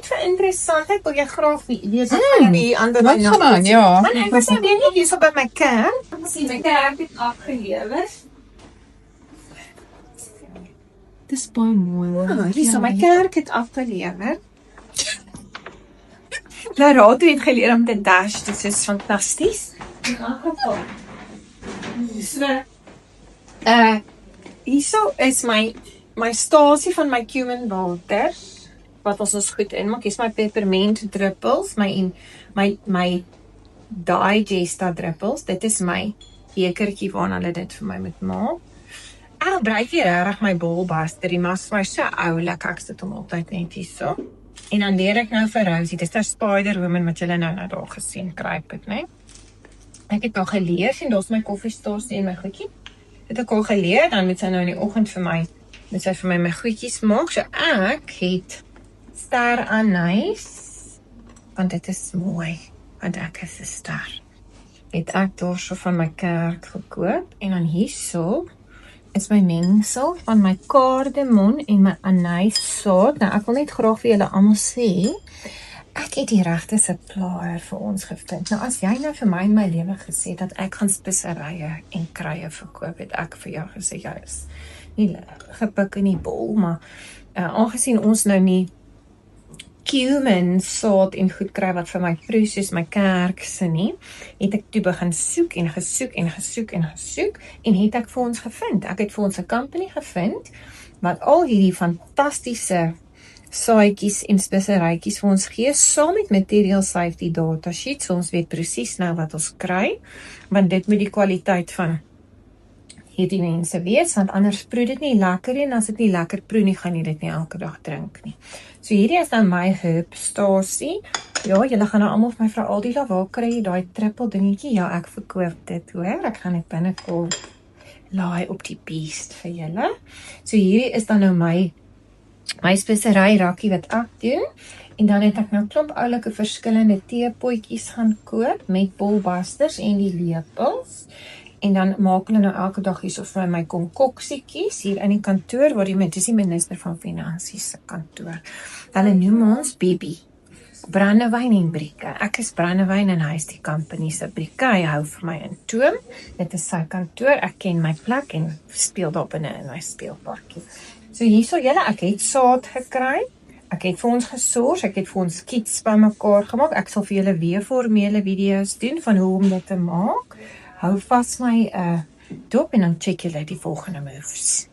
vir interessantheid wil jy graag weet wat van die ander Wat gaan ja. Want ek was nou net hier so by my kerk. Ek sien my kerk het afgelewer. Dis baie mooi. Hier so my kerk het afgelewer. Larato het geleer om te dash, dit is fantasties. In elk geval. So, hierso is my stasie van my cumin water, wat ons goed inmaak, is my peppermint druppels, my digesta druppels, dit is my bekertjie waarna hulle dit vir my moet maak. Ek gebruik hier regtig my bolbuster, die mas my so oulik, ek sit hom altyd net hierso. En dan leer ek nou vir Rosie, dis daar Spider-Woman wat julle nou daar gesien, kruip het, né? Ek het al geleer, en daar's my koffiestasie en my goedjie. Het ek al geleer, dan moet sy nou in die oggend vir my my goedjies maak, so ek het ster anys, want dit is mooi, want ek is 'n ster. Het ek daarso van my kerk gekoop, en dan hierso, is my mengsel van my kardemon en my anyssaad. Nou, ek wil net graag vir julle almal sê, ek het die regte supplier vir ons gevind. Nou, as jy nou vir my in my lewe gesê dat ek gaan speserye en kruie verkoop, het ek vir jou gesê, jy is nie gepik in die bol, maar aangesien ons nou nie cumin saad en goed kry wat vir my proe soos my kerk se nie, het ek toe begin soek en gesoek en het ek vir ons gevind. Ek het vir ons 'n company gevind wat al hierdie fantastiese saadjies en speserytjies vir ons gee, saam met material safety data sheet, so ons weet presies nou wat ons kry, want dit moet die kwaliteit van hierdie mense wees, want anders proe dit nie lekker nie, en as dit nie lekker proe nie, gaan jy dit nie elke dag drink nie. So hierdie is dan my herbstasie. Ja, julle gaan nou almal vir my vra, Aldila, waar kry jy daai triple dingetjie? Ja, ek verkoop dit, hoor. Ek gaan dit binnekort laai op die beest vir julle. So hierdie is dan nou my spesery rakkie wat ek doen. En dan het ek nou klomp oulike verskillende teepotjies gaan koop met bolbusters en die lepels. En dan maak hulle nou elke dag hierso vir my konkoksietjies hier in die kantoor, waar dis die minister van Finansies se kantoor. Hulle noem ons Bibi. Brandewyn en brieke. Ek is brandewyn en hy is die company se brieke. Hy hou vir my in toom. Dit is sy kantoor. Ek ken my plek en speel daar binne in my speelparkie. So hierso julle, ek het saad gekry. Ek het vir ons gesorg, ek het vir ons kits bymekaar gemaak. Ek sal vir julle weer formele video's doen van hoe om dit te maak. Hou vas my dop en dan check julle die volgende moves.